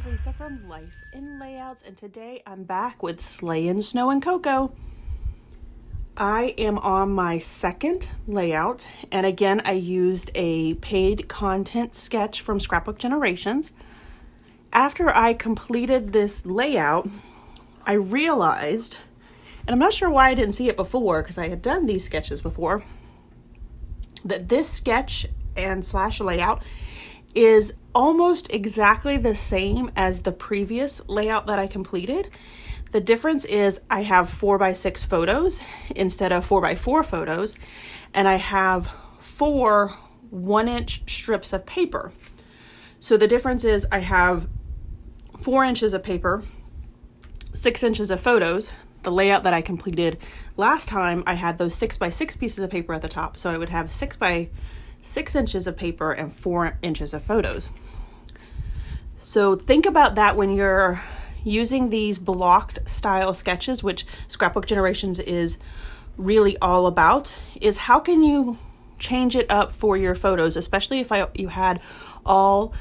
Lisa from Life in Layouts, and today I'm back with Slayin' Snow and Cocoa. I am on my second layout, and again I used a paid content sketch from Scrapbook Generations. After I completed this layout, I realized, and I'm not sure why I didn't see it before because I had done these sketches before, that this sketch and slash layout is almost exactly the same as the previous layout that I completed. The difference is I have 4x6 photos instead of 4x4 photos, and I have 4 1-inch strips of paper. So the difference is I have 4 inches of paper, 6 inches of photos. The layout that I completed last time, I had those 6x6 pieces of paper at the top, so I would have 6x6 inches of paper and 4 inches of photos. So think about that when you're using these blocked style sketches, which Scrapbook Generations is really all about, is how can you change it up for your photos, especially if you had all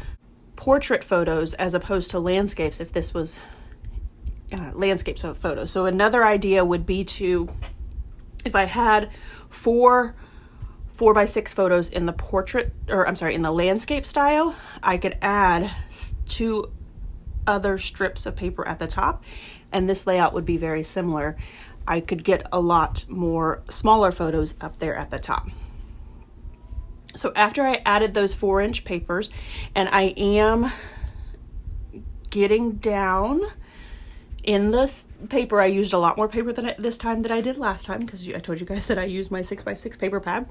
portrait photos as opposed to landscapes, if this was landscapes of photos. So another idea would be to, if I had 4x6 photos in the portrait, or I'm sorry, in the landscape style, I could add 2 other strips of paper at the top, and this layout would be very similar. I could get a lot more smaller photos up there at the top. So after I added those 4-inch papers, and I am getting down in this paper, I used a lot more paper than this time that I did last time, because I told you guys that I used my 6x6 paper pad.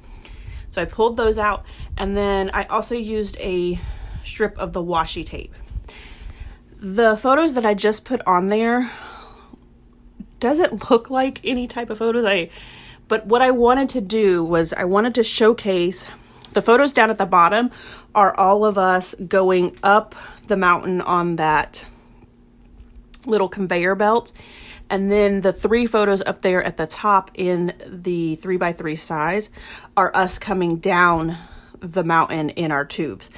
So I pulled those out, and then I also used a strip of the washi tape. The photos that I just put on there doesn't look like any type of photos. But what I wanted to do was I wanted to showcase the photos down at the bottom are all of us going up the mountain on that little conveyor belt. And then the 3 photos up there at the top in the 3x3 size are us coming down the mountain in our tubes.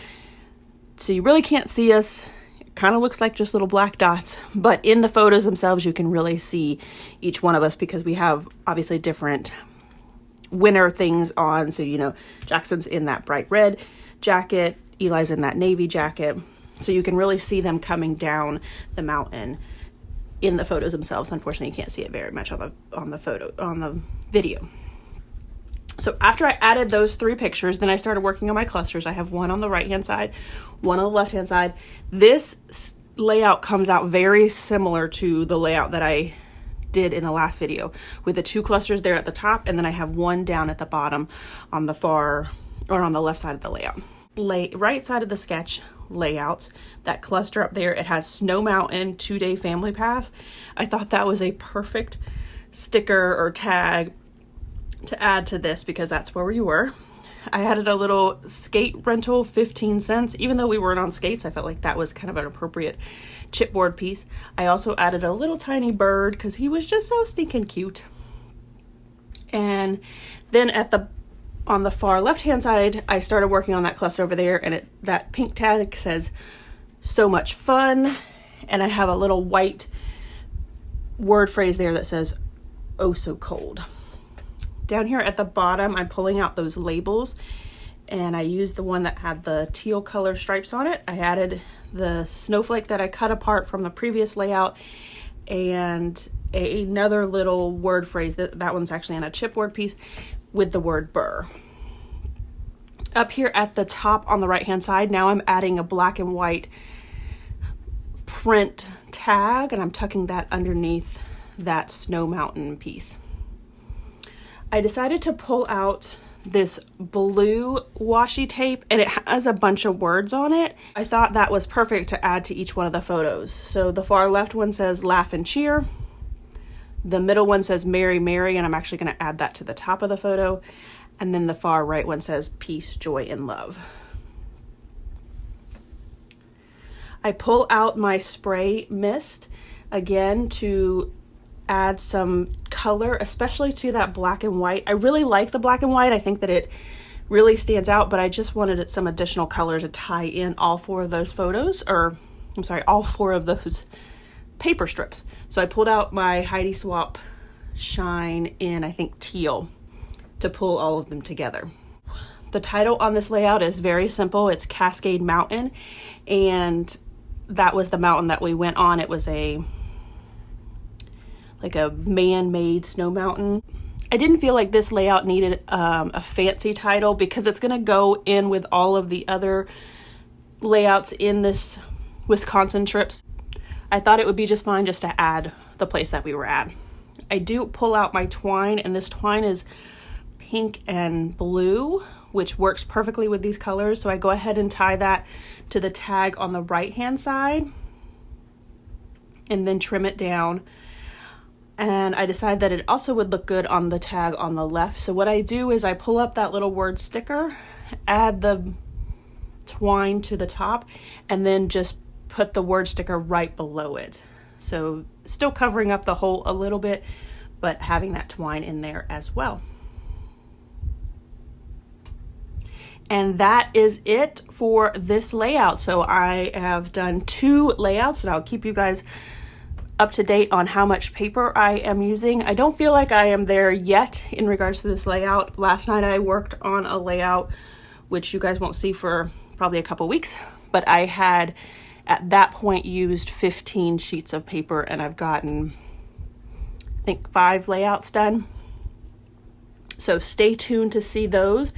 So you really can't see us. It kind of looks like just little black dots, but in the photos themselves, you can really see each one of us because we have obviously different winter things on. So, you know, Jackson's in that bright red jacket, Eli's in that navy jacket. So you can really see them coming down the mountain in the photos themselves. Unfortunately, you can't see it very much on the video. So after I added those 3 pictures, then I started working on my clusters. I have one on the right hand side, one on the left hand side. This layout comes out very similar to the layout that I did in the last video, with the 2 clusters there at the top, and then I have one down at the bottom on the far, or on the left side of the layout. Right side of the sketch layout, that cluster up there, it has Snow Mountain 2-day family pass. I thought that was a perfect sticker or tag to add to this because that's where we were. I added a little skate rental, 15 cents. Even though we weren't on skates, I felt like that was kind of an appropriate chipboard piece. I also added a little tiny bird because he was just so stinking cute. And then on the far left-hand side, I started working on that cluster over there, and that pink tag says, "So much fun." And I have a little white word phrase there that says, "Oh, so cold." Down here at the bottom, I'm pulling out those labels, and I used the one that had the teal color stripes on it. I added the snowflake that I cut apart from the previous layout, and another little word phrase, that one's actually on a chipboard piece, with the word burr. Up here at the top on the right hand side, now I'm adding a black and white print tag, and I'm tucking that underneath that Snow Mountain piece. I decided to pull out this blue washi tape, and it has a bunch of words on it. I thought that was perfect to add to each one of the photos. So the far left one says laugh and cheer. The middle one says Merry, Merry, and I'm actually going to add that to the top of the photo. And then the far right one says peace, joy, and love. I pull out my spray mist again to add some color, especially to that black and white. I really like the black and white. I think that it really stands out, but I just wanted some additional color to tie in all 4 of those photos, or I'm sorry, all 4 of those paper strips. So I pulled out my Heidi Swap Shine in, I think, teal to pull all of them together. The title on this layout is very simple. It's Cascade Mountain, and that was the mountain that we went on. It was like a man-made snow mountain. I didn't feel like this layout needed a fancy title because it's gonna go in with all of the other layouts in this Wisconsin trips. I thought it would be just fine just to add the place that we were at. I do pull out my twine, and this twine is pink and blue, which works perfectly with these colors. So I go ahead and tie that to the tag on the right hand side and then trim it down. And I decide that it also would look good on the tag on the left. So what I do is I pull up that little word sticker, add the twine to the top, and then just put the word sticker right below it. So still covering up the hole a little bit, but having that twine in there as well. And that is it for this layout. So I have done 2 layouts, and I'll keep you guys up to date on how much paper I am using. I don't feel like I am there yet in regards to this layout. Last night I worked on a layout, which you guys won't see for probably a couple weeks, but I had at that point used 15 sheets of paper, and I've gotten, I think, 5 layouts done. So stay tuned to see those.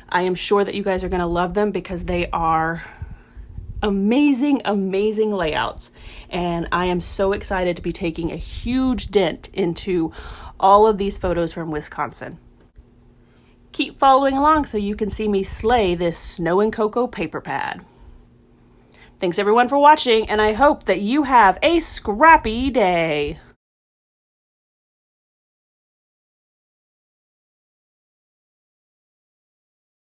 I am sure that you guys are going to love them because they are amazing, amazing layouts. And I am so excited to be taking a huge dent into all of these photos from Wisconsin. Keep following along so you can see me slay this Snow and Cocoa paper pad. Thanks everyone for watching, and I hope that you have a scrappy day.